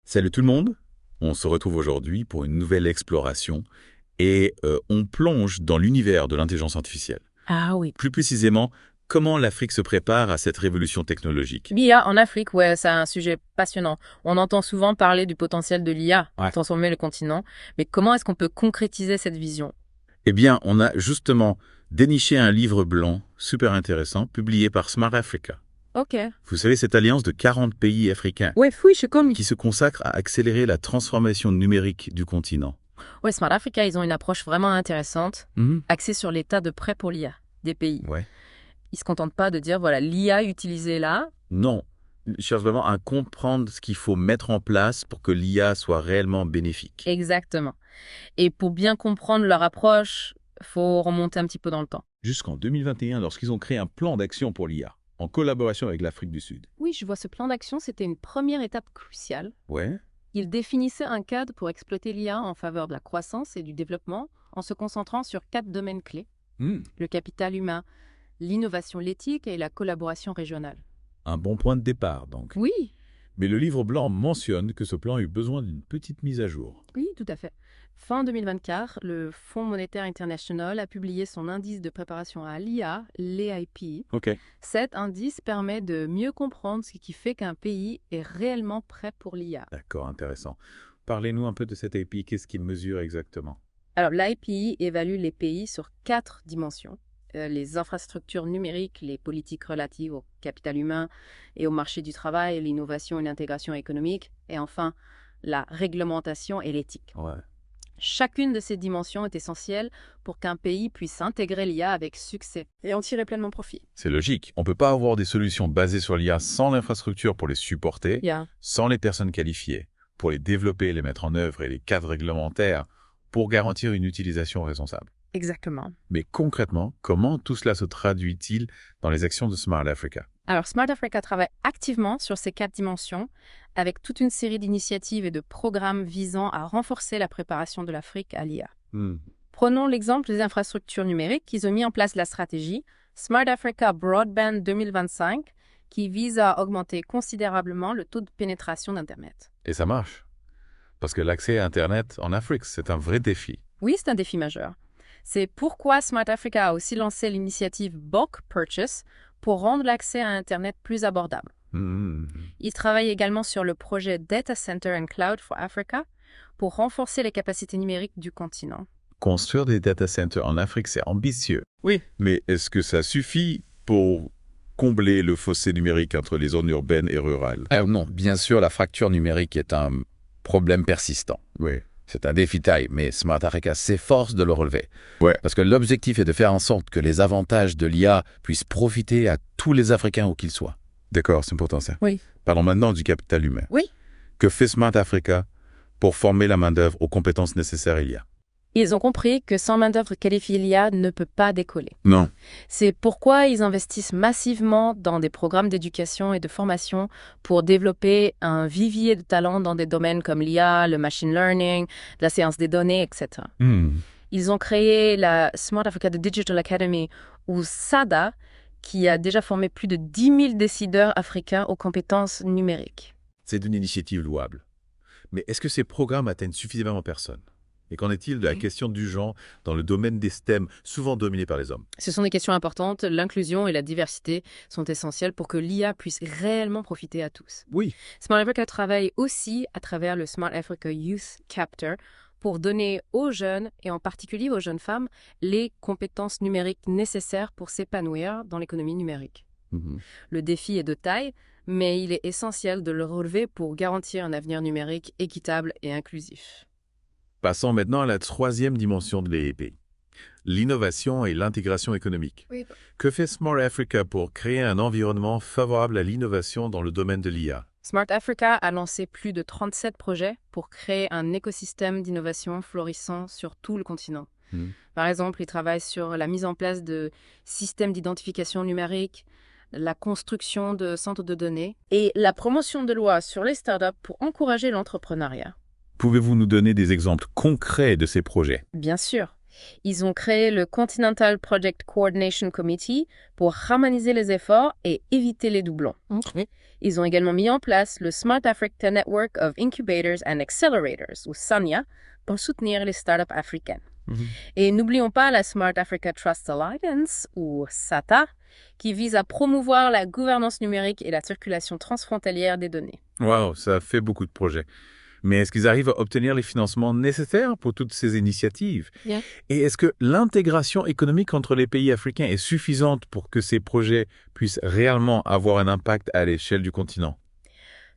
Salut tout le monde, on se retrouve aujourd'hui pour une nouvelle exploration et on plonge dans l'univers de l'intelligence artificielle. Ah oui. Plus précisément, comment l'Afrique se prépare à cette révolution technologique. L'IA en Afrique, ouais, c'est un sujet passionnant. On entend souvent parler du potentiel de l'IA pour Ouais. transformer le continent, mais comment est-ce qu'on peut concrétiser cette vision? Eh bien, on a justement déniché un livre blanc super intéressant publié par Smart Africa. Ok. Vous savez, cette alliance de 40 pays africains Ouais, fouille, je suis comme. qui se consacre à accélérer la transformation numérique du continent. Ouais, Smart Africa, ils ont une approche vraiment intéressante, Mhm. axée sur l'état de prêt pour l'IA des pays. Ouais. Ils se contentent pas de dire, voilà, l'IA utilisée là. Non, je cherche vraiment à comprendre ce qu'il faut mettre en place pour que l'IA soit réellement bénéfique. Exactement. Et pour bien comprendre leur approche, faut remonter un petit peu dans le temps. Jusqu'en 2021, lorsqu'ils ont créé un plan d'action pour l'IA, en collaboration avec l'Afrique du Sud. Oui, je vois ce plan d'action, c'était une première étape cruciale. Ouais. Il définissait un cadre pour exploiter l'IA en faveur de la croissance et du développement en se concentrant sur 4 domaines clés: le capital humain, l'innovation, l'éthique et la collaboration régionale. Un bon point de départ, donc. Oui, Mais le livre blanc mentionne que ce plan a eu besoin d'une petite mise à jour. oui, tout à fait. Fin 2024, le Fonds monétaire international a publié son indice de préparation à l'IA, l'EIP. Ok. Cet indice permet de mieux comprendre ce qui fait qu'un pays est réellement prêt pour l'IA. D'accord, intéressant. Parlez-nous un peu de cet API, qu'est-ce qu'il mesure exactement? Alors, l'IPI évalue les pays sur 4 dimensions: les infrastructures numériques, les politiques relatives au capital humain et au marché du travail, l'innovation et l'intégration économique, et enfin, la réglementation et l'éthique. Ouais. Chacune de ces dimensions est essentielle pour qu'un pays puisse intégrer l'IA avec succès et en tirer pleinement profit. C'est logique. On ne peut pas avoir des solutions basées sur l'IA sans l'infrastructure pour les supporter, Yeah. sans les personnes qualifiées, pour les développer, les mettre en œuvre et les cadres réglementaires pour garantir une utilisation responsable. Exactement. Mais concrètement, comment tout cela se traduit-il dans les actions de Smart Africa? Alors, Smart Africa travaille activement sur ces 4 dimensions, avec toute une série d'initiatives et de programmes visant à renforcer la préparation de l'Afrique à l'IA. Prenons l'exemple des infrastructures numériques. Ils ont mis en place la stratégie Smart Africa Broadband 2025, qui vise à augmenter considérablement le taux de pénétration d'Internet. Et ça marche. Parce que l'accès à Internet en Afrique, c'est un vrai défi. Oui, c'est un défi majeur. C'est pourquoi Smart Africa a aussi lancé l'initiative Bulk Purchase pour rendre l'accès à Internet plus abordable. Il travaille également sur le projet Data Center and Cloud for Africa pour renforcer les capacités numériques du continent. Construire des data centers en Afrique, c'est ambitieux. Oui. Mais est-ce que ça suffit pour combler le fossé numérique entre les zones urbaines et rurales? Non, bien sûr, la fracture numérique est un problème persistant. Oui. C'est un défi taille, mais Smart Africa s'efforce de le relever. Ouais. Parce que l'objectif est de faire en sorte que les avantages de l'IA puissent profiter à tous les Africains où qu'ils soient. D'accord, c'est important ça. Oui. Parlons maintenant du capital humain. Oui. Que fait Smart Africa pour former la main-d'œuvre aux compétences nécessaires il y a? Ils ont compris que sans main-d'œuvre qualifiée, l'IA ne peut pas décoller. Non. C'est pourquoi ils investissent massivement dans des programmes d'éducation et de formation pour développer un vivier de talents dans des domaines comme l'IA, le machine learning, la science des données, etc. Ils ont créé la Smart Africa Digital Academy, ou SADA, qui a déjà formé plus de 10 000 décideurs africains aux compétences numériques. C'est une initiative louable. Mais est-ce que ces programmes atteignent suffisamment de personnes? Et qu'en est-il de la question du genre dans le domaine des STEM, souvent dominé par les hommes? Ce sont des questions importantes. L'inclusion et la diversité sont essentielles pour que l'IA puisse réellement profiter à tous. Oui. Smart Africa travaille aussi à travers le Smart Africa Youth Chapter pour donner aux jeunes, et en particulier aux jeunes femmes, les compétences numériques nécessaires pour s'épanouir dans l'économie numérique. Le défi est de taille, mais il est essentiel de le relever pour garantir un avenir numérique équitable et inclusif. Passons maintenant à la troisième dimension de l'EEP, l'innovation et l'intégration économique. Oui. Que fait Smart Africa pour créer un environnement favorable à l'innovation dans le domaine de l'IA? Smart Africa a lancé plus de 37 projets pour créer un écosystème d'innovation florissant sur tout le continent. Par exemple, ils travaillent sur la mise en place de systèmes d'identification numérique, la construction de centres de données et la promotion de lois sur les startups pour encourager l'entrepreneuriat. Pouvez-vous nous donner des exemples concrets de ces projets? Bien sûr. Ils ont créé le Continental Project Coordination Committee pour harmoniser les efforts et éviter les doublons. Ils ont également mis en place le Smart Africa Network of Incubators and Accelerators, ou SANIA, pour soutenir les startups africaines. Et n'oublions pas la Smart Africa Trust Alliance, ou SATA, qui vise à promouvoir la gouvernance numérique et la circulation transfrontalière des données. Waouh, ça fait beaucoup de projets. Mais est-ce qu'ils arrivent à obtenir les financements nécessaires pour toutes ces initiatives? Yeah. Et est-ce que l'intégration économique entre les pays africains est suffisante pour que ces projets puissent réellement avoir un impact à l'échelle du continent?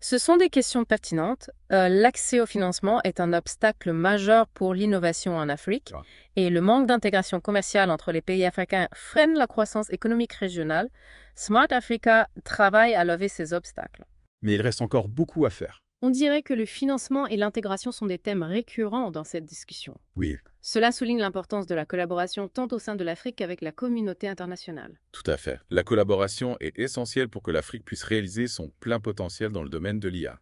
Ce sont des questions pertinentes. L'accès au financement est un obstacle majeur pour l'innovation en Afrique et le manque d'intégration commerciale entre les pays africains freine la croissance économique régionale. Smart Africa travaille à lever ces obstacles. Mais il reste encore beaucoup à faire. On dirait que le financement et l'intégration sont des thèmes récurrents dans cette discussion. Oui, Cela souligne l'importance de la collaboration tant au sein de l'Afrique qu'avec la communauté internationale. tout à fait. La collaboration est essentielle pour que l'Afrique puisse réaliser son plein potentiel dans le domaine de l'IA.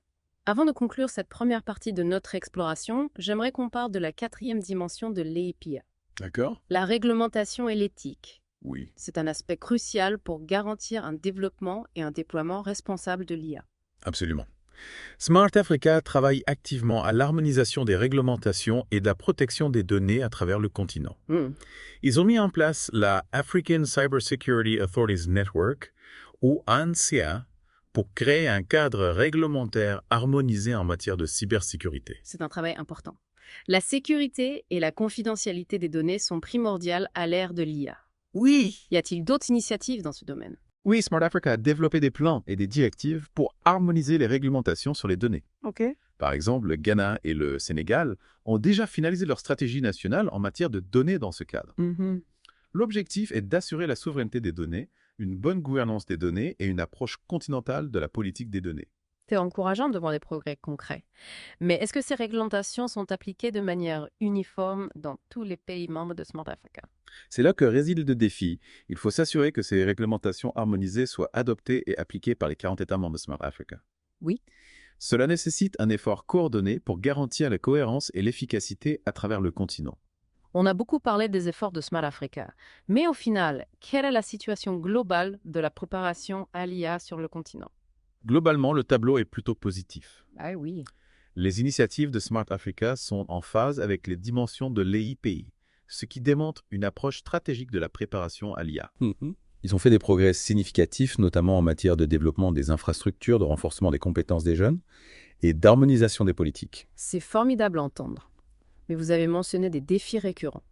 Avant de conclure cette première partie de notre exploration, j'aimerais qu'on parle de la 4e dimension de l'API, D'accord? la réglementation et l'éthique. Oui. C'est un aspect crucial pour garantir un développement et un déploiement responsable de l'IA. Absolument. Smart Africa travaille activement à l'harmonisation des réglementations et de la protection des données à travers le continent. Ils ont mis en place la African Cybersecurity Authorities Network, ou ANCA, pour créer un cadre réglementaire harmonisé en matière de cybersécurité. C'est un travail important. La sécurité et la confidentialité des données sont primordiales à l'ère de l'IA. Oui. Y a-t-il d'autres initiatives dans ce domaine? Oui, Smart Africa a développé des plans et des directives pour harmoniser les réglementations sur les données. Ok. Par exemple, le Ghana et le Sénégal ont déjà finalisé leur stratégie nationale en matière de données dans ce cadre. L'objectif est d'assurer la souveraineté des données, une bonne gouvernance des données et une approche continentale de la politique des données. C'est encourageant de voir des progrès concrets. Mais est-ce que ces réglementations sont appliquées de manière uniforme dans tous les pays membres de Smart Africa? C'est là que réside le défi. Il faut s'assurer que ces réglementations harmonisées soient adoptées et appliquées par les 40 États membres de Smart Africa. Oui. Cela nécessite un effort coordonné pour garantir la cohérence et l'efficacité à travers le continent. On a beaucoup parlé des efforts de Smart Africa. Mais au final, quelle est la situation globale de la préparation à l'IA sur le continent? Globalement, le tableau est plutôt positif. Ah oui. Les initiatives de Smart Africa sont en phase avec les dimensions de l'EIPI, ce qui démontre une approche stratégique de la préparation à l'IA. Ils ont fait des progrès significatifs, notamment en matière de développement des infrastructures, de renforcement des compétences des jeunes et d'harmonisation des politiques. C'est formidable à entendre. Mais vous avez mentionné des défis récurrents.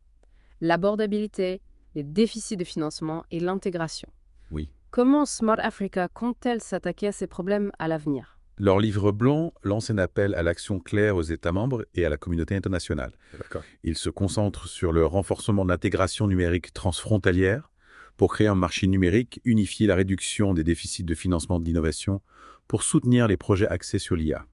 L'abordabilité, les déficits de financement et l'intégration. Oui. Comment Smart Africa compte-t-elle s'attaquer à ces problèmes à l'avenir? Leur livre blanc lance un appel à l'action claire aux États membres et à la communauté internationale. D'accord. Il se concentre sur le renforcement de l'intégration numérique transfrontalière pour créer un marché numérique, unifier la réduction des déficits de financement de l'innovation pour soutenir les projets axés sur l'IA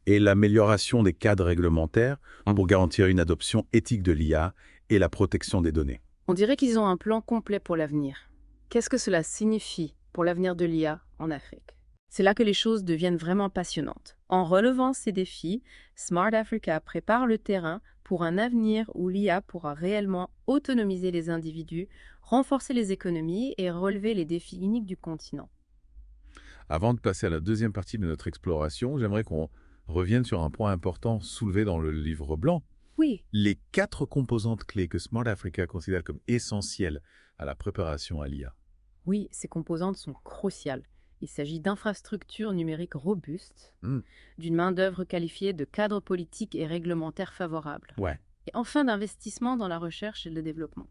et l'amélioration des cadres réglementaires pour garantir une adoption éthique de l'IA et la protection des données. On dirait qu'ils ont un plan complet pour l'avenir. Qu'est-ce que cela signifie pour l'avenir de l'IA en Afrique? C'est là que les choses deviennent vraiment passionnantes. En relevant ces défis, Smart Africa prépare le terrain pour un avenir où l'IA pourra réellement autonomiser les individus, renforcer les économies et relever les défis uniques du continent. Avant de passer à la deuxième partie de notre exploration, j'aimerais qu'on revienne sur un point important soulevé dans le livre blanc. Oui. Les 4 composantes clés que Smart Africa considère comme essentielles à la préparation à l'IA. Oui, ces composantes sont cruciales. Il s'agit d'infrastructures numériques robustes, d'une main-d'œuvre qualifiée de cadres politiques et réglementaires favorables, et enfin d'investissements dans la recherche et le développement.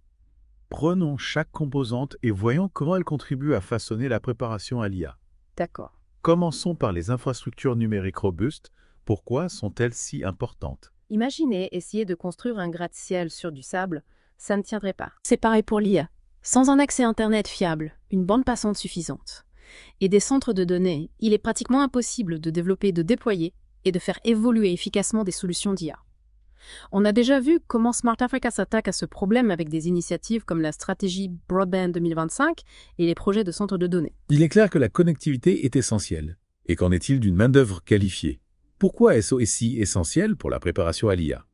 Prenons chaque composante et voyons comment elle contribue à façonner la préparation à l'IA. D'accord. Commençons par les infrastructures numériques robustes. Pourquoi sont-elles si importantes? Imaginez essayer de construire un gratte-ciel sur du sable, ça ne tiendrait pas. C'est pareil pour l'IA. Sans un accès Internet fiable, une bande passante suffisante, et des centres de données, il est pratiquement impossible de développer, de déployer et de faire évoluer efficacement des solutions d'IA. On a déjà vu comment Smart Africa s'attaque à ce problème avec des initiatives comme la stratégie Broadband 2025 et les projets de centres de données. Il est clair que la connectivité est essentielle. Et qu'en est-il d'une main-d'œuvre qualifiée? Pourquoi est-ce aussi essentiel pour la préparation à l'IA?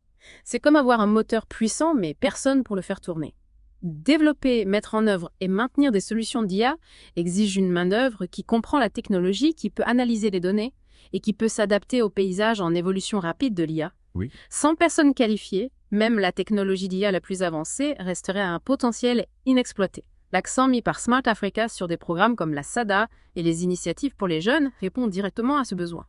C'est comme avoir un moteur puissant, mais personne pour le faire tourner. Développer, mettre en œuvre et maintenir des solutions d'IA exige une main-d'œuvre qui comprend la technologie, qui peut analyser les données et qui peut s'adapter au paysage en évolution rapide de l'IA. Oui. Sans personne qualifiée, même la technologie d'IA la plus avancée resterait à un potentiel inexploité. L'accent mis par Smart Africa sur des programmes comme la SADA et les initiatives pour les jeunes répond directement à ce besoin.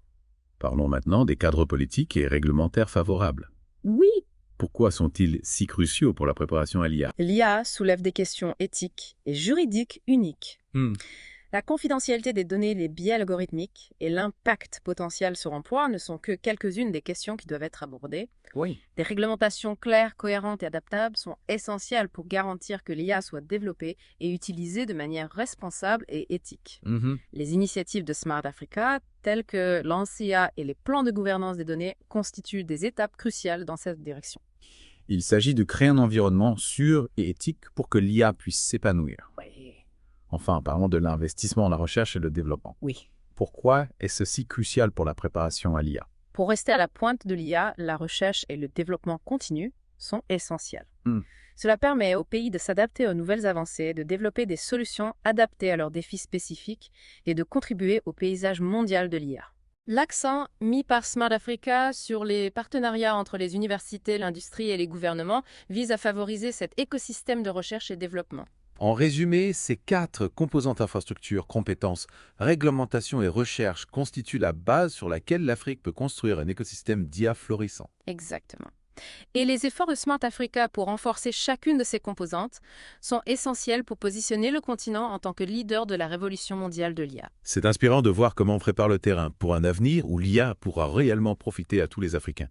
Parlons maintenant des cadres politiques et réglementaires favorables. Oui, Pourquoi sont-ils si cruciaux pour la préparation à l'IA? l'IA soulève des questions éthiques et juridiques uniques. La confidentialité des données, les biais algorithmiques et l'impact potentiel sur l'emploi ne sont que quelques-unes des questions qui doivent être abordées. Oui. Des réglementations claires, cohérentes et adaptables sont essentielles pour garantir que l'IA soit développée et utilisée de manière responsable et éthique. Les initiatives de Smart Africa, telles que l'ANSIA et les plans de gouvernance des données, constituent des étapes cruciales dans cette direction. Il s'agit de créer un environnement sûr et éthique pour que l'IA puisse s'épanouir. Oui. Enfin, parlons de l'investissement en la recherche et le développement. Oui. Pourquoi est-ce si crucial pour la préparation à l'IA? Pour rester à la pointe de l'IA, la recherche et le développement continu sont essentiels. Cela permet aux pays de s'adapter aux nouvelles avancées, de développer des solutions adaptées à leurs défis spécifiques et de contribuer au paysage mondial de l'IA. L'accent mis par Smart Africa sur les partenariats entre les universités, l'industrie et les gouvernements vise à favoriser cet écosystème de recherche et développement. En résumé, ces 4 composantes infrastructure, compétences, réglementation et recherche constituent la base sur laquelle l'Afrique peut construire un écosystème d'IA florissant. Exactement. Et les efforts de Smart Africa pour renforcer chacune de ces composantes sont essentiels pour positionner le continent en tant que leader de la révolution mondiale de l'IA. C'est inspirant de voir comment on prépare le terrain pour un avenir où l'IA pourra réellement profiter à tous les Africains.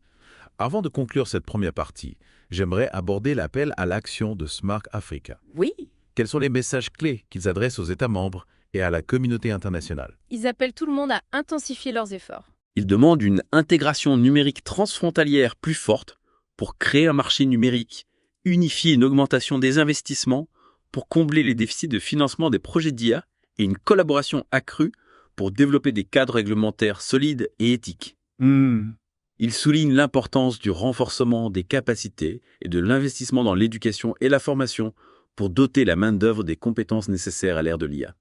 Avant de conclure cette première partie, j'aimerais aborder l'appel à l'action de Smart Africa. Oui. Quels sont les messages clés qu'ils adressent aux États membres et à la communauté internationale? Ils appellent tout le monde à intensifier leurs efforts. Ils demandent une intégration numérique transfrontalière plus forte pour créer un marché numérique, unifier une augmentation des investissements pour combler les déficits de financement des projets d'IA et une collaboration accrue pour développer des cadres réglementaires solides et éthiques. Ils soulignent l'importance du renforcement des capacités et de l'investissement dans l'éducation et la formation pour doter la main-d'œuvre des compétences nécessaires à l'ère de l'IA.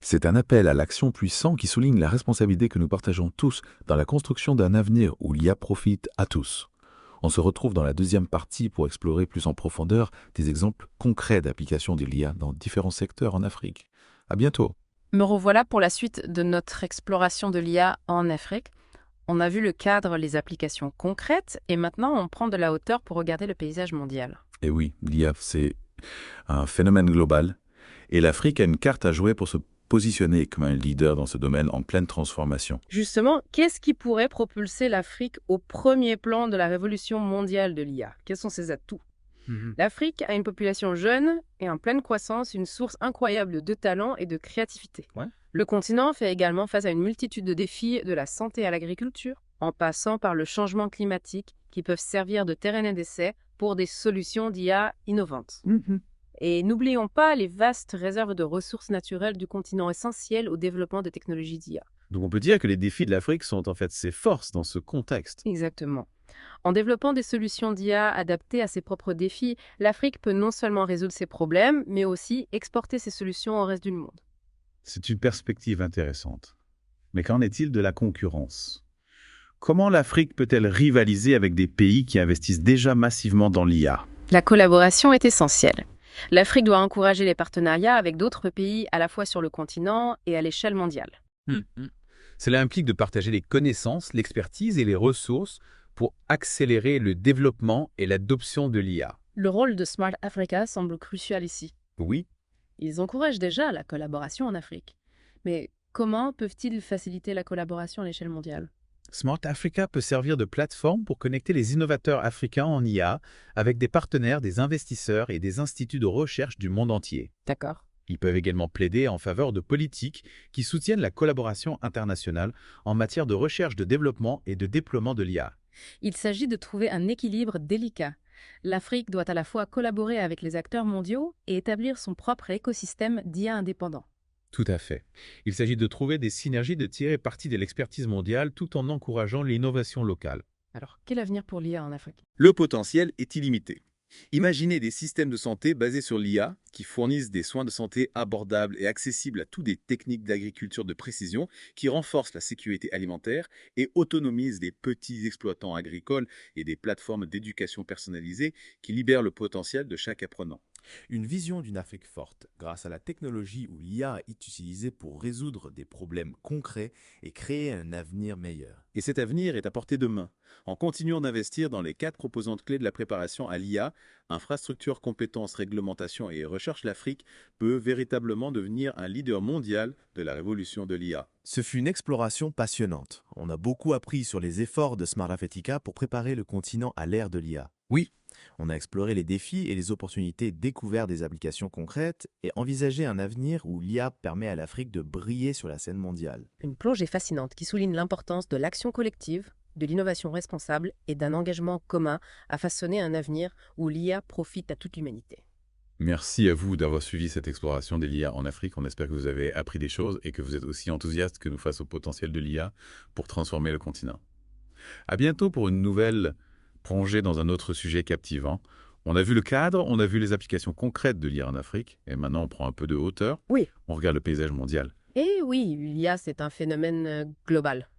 C'est un appel à l'action puissant qui souligne la responsabilité que nous partageons tous dans la construction d'un avenir où l'IA profite à tous. On se retrouve dans la deuxième partie pour explorer plus en profondeur des exemples concrets d'application de l'IA dans différents secteurs en Afrique. À bientôt. Me revoilà pour la suite de notre exploration de l'IA en Afrique. On a vu le cadre, les applications concrètes, et maintenant on prend de la hauteur pour regarder le paysage mondial. Et oui, l'IA, c'est un phénomène global, et l'Afrique a une carte à jouer pour se positionner comme un leader dans ce domaine en pleine transformation. Justement, qu'est-ce qui pourrait propulser l'Afrique au premier plan de la révolution mondiale de l'IA? Quels sont ses atouts? L'Afrique a une population jeune et en pleine croissance, une source incroyable de talent et de créativité. Le continent fait également face à une multitude de défis, de la santé à l'agriculture, en passant par le changement climatique, qui peuvent servir de terrain d'essai pour des solutions d'IA innovantes. Et n'oublions pas les vastes réserves de ressources naturelles du continent essentielles au développement de technologies d'IA. Donc on peut dire que les défis de l'Afrique sont en fait ses forces dans ce contexte. Exactement. En développant des solutions d'IA adaptées à ses propres défis, l'Afrique peut non seulement résoudre ses problèmes, mais aussi exporter ses solutions au reste du monde. C'est une perspective intéressante. Mais qu'en est-il de la concurrence? Comment l'Afrique peut-elle rivaliser avec des pays qui investissent déjà massivement dans l'IA? La collaboration est essentielle. L'Afrique doit encourager les partenariats avec d'autres pays à la fois sur le continent et à l'échelle mondiale. Cela implique de partager les connaissances, l'expertise et les ressources pour accélérer le développement et l'adoption de l'IA. Le rôle de Smart Africa semble crucial ici. Oui. Ils encouragent déjà la collaboration en Afrique. Mais comment peuvent-ils faciliter la collaboration à l'échelle mondiale? Smart Africa peut servir de plateforme pour connecter les innovateurs africains en IA avec des partenaires, des investisseurs et des instituts de recherche du monde entier. D'accord. Ils peuvent également plaider en faveur de politiques qui soutiennent la collaboration internationale en matière de recherche, de développement et de déploiement de l'IA. Il s'agit de trouver un équilibre délicat. L'Afrique doit à la fois collaborer avec les acteurs mondiaux et établir son propre écosystème d'IA indépendant. Tout à fait. Il s'agit de trouver des synergies, de tirer parti de l'expertise mondiale tout en encourageant l'innovation locale. Alors, quel avenir pour l'IA en Afrique? Le potentiel est illimité. Imaginez des systèmes de santé basés sur l'IA qui fournissent des soins de santé abordables et accessibles à toutes des techniques d'agriculture de précision qui renforcent la sécurité alimentaire et autonomisent les petits exploitants agricoles et des plateformes d'éducation personnalisées qui libèrent le potentiel de chaque apprenant. Une vision d'une Afrique forte, grâce à la technologie où l'IA est utilisée pour résoudre des problèmes concrets et créer un avenir meilleur. Et cet avenir est à portée de main. En continuant d'investir dans les 4 composantes clés de la préparation à l'IA, infrastructure, compétences, réglementation et recherche, l'Afrique peut véritablement devenir un leader mondial de la révolution de l'IA. Ce fut une exploration passionnante. On a beaucoup appris sur les efforts de Smart Africa pour préparer le continent à l'ère de l'IA. Oui. On a exploré les défis et les opportunités, découvert des applications concrètes et envisagé un avenir où l'IA permet à l'Afrique de briller sur la scène mondiale. Une plongée fascinante qui souligne l'importance de l'action collective, de l'innovation responsable et d'un engagement commun à façonner un avenir où l'IA profite à toute l'humanité. Merci à vous d'avoir suivi cette exploration de l'IA en Afrique. On espère que vous avez appris des choses et que vous êtes aussi enthousiaste que nous face au potentiel de l'IA pour transformer le continent. À bientôt pour une nouvelle plongée dans un autre sujet captivant. On a vu le cadre, on a vu les applications concrètes de l'IA en Afrique, et maintenant on prend un peu de hauteur. Oui. On regarde le paysage mondial. Et oui, l'IA, c'est un phénomène global.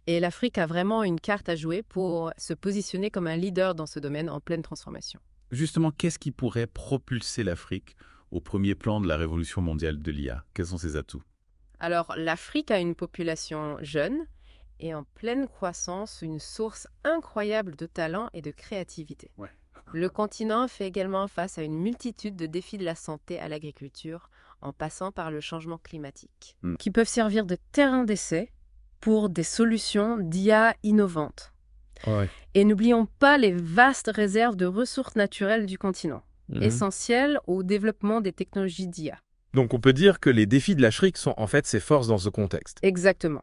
Et l'Afrique a vraiment une carte à jouer pour se positionner comme un leader dans ce domaine en pleine transformation. Justement, qu'est-ce qui pourrait propulser l'Afrique au premier plan de la révolution mondiale de l'IA? Quels sont ses atouts? Alors, l'Afrique a une population jeune et en pleine croissance, une source incroyable de talent et de créativité. Ouais. Le continent fait également face à une multitude de défis de la santé à l'agriculture, en passant par le changement climatique, qui peuvent servir de terrain d'essai pour des solutions d'IA innovantes. Ouais. Et n'oublions pas les vastes réserves de ressources naturelles du continent, essentielles au développement des technologies d'IA. Donc on peut dire que les défis de l'Afrique sont en fait ses forces dans ce contexte. Exactement.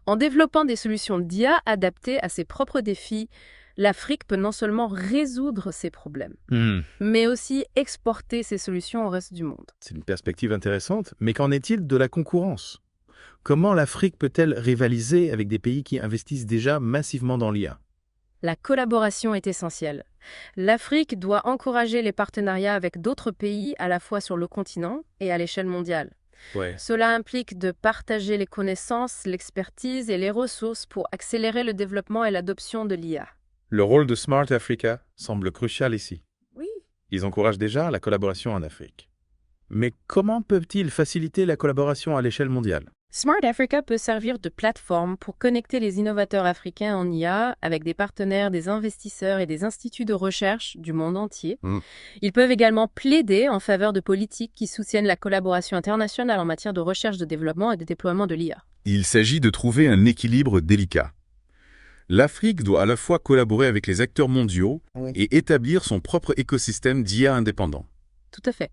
En développant des solutions d'IA adaptées à ses propres défis, l'Afrique peut non seulement résoudre ses problèmes, mais aussi exporter ses solutions au reste du monde. C'est une perspective intéressante, mais qu'en est-il de la concurrence? Comment l'Afrique peut-elle rivaliser avec des pays qui investissent déjà massivement dans l'IA? La collaboration est essentielle. L'Afrique doit encourager les partenariats avec d'autres pays à la fois sur le continent et à l'échelle mondiale. Ouais. Cela implique de partager les connaissances, l'expertise et les ressources pour accélérer le développement et l'adoption de l'IA. Le rôle de Smart Africa semble crucial ici. Oui. Ils encouragent déjà la collaboration en Afrique. Mais comment peuvent-ils faciliter la collaboration à l'échelle mondiale? Smart Africa peut servir de plateforme pour connecter les innovateurs africains en IA avec des partenaires, des investisseurs et des instituts de recherche du monde entier. Ils peuvent également plaider en faveur de politiques qui soutiennent la collaboration internationale en matière de recherche, de développement et de déploiement de l'IA. Il s'agit de trouver un équilibre délicat. L'Afrique doit à la fois collaborer avec les acteurs mondiaux et établir son propre écosystème d'IA indépendant. Tout à fait.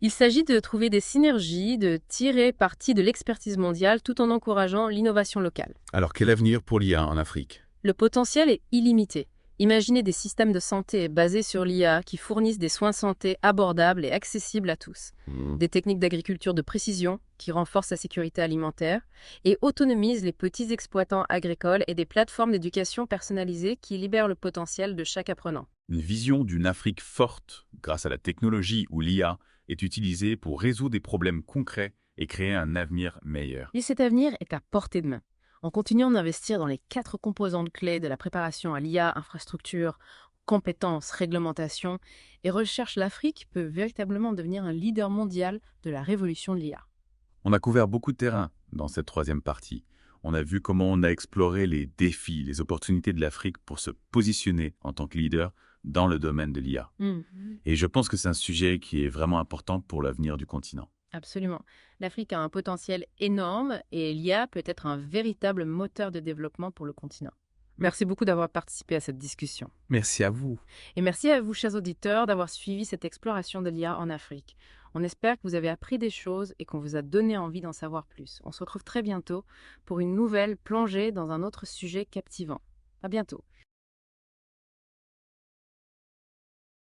Il s'agit de trouver des synergies, de tirer parti de l'expertise mondiale tout en encourageant l'innovation locale. Alors quel avenir pour l'IA en Afrique? Le potentiel est illimité. Imaginez des systèmes de santé basés sur l'IA qui fournissent des soins de santé abordables et accessibles à tous. Des techniques d'agriculture de précision qui renforcent la sécurité alimentaire et autonomisent les petits exploitants agricoles et des plateformes d'éducation personnalisées qui libèrent le potentiel de chaque apprenant. Une vision d'une Afrique forte grâce à la technologie où l'IA est utilisée pour résoudre des problèmes concrets et créer un avenir meilleur. Et cet avenir est à portée de main. En continuant d'investir dans les 4 composantes clés de la préparation à l'IA, infrastructure, compétences, réglementation et recherche, l'Afrique peut véritablement devenir un leader mondial de la révolution de l'IA. On a couvert beaucoup de terrain dans cette troisième partie. On a vu comment on a exploré les défis, les opportunités de l'Afrique pour se positionner en tant que leader dans le domaine de l'IA. Et je pense que c'est un sujet qui est vraiment important pour l'avenir du continent. Absolument. L'Afrique a un potentiel énorme et l'IA peut être un véritable moteur de développement pour le continent. Merci beaucoup d'avoir participé à cette discussion. Merci à vous. Et merci à vous, chers auditeurs, d'avoir suivi cette exploration de l'IA en Afrique. On espère que vous avez appris des choses et qu'on vous a donné envie d'en savoir plus. On se retrouve très bientôt pour une nouvelle plongée dans un autre sujet captivant. À bientôt.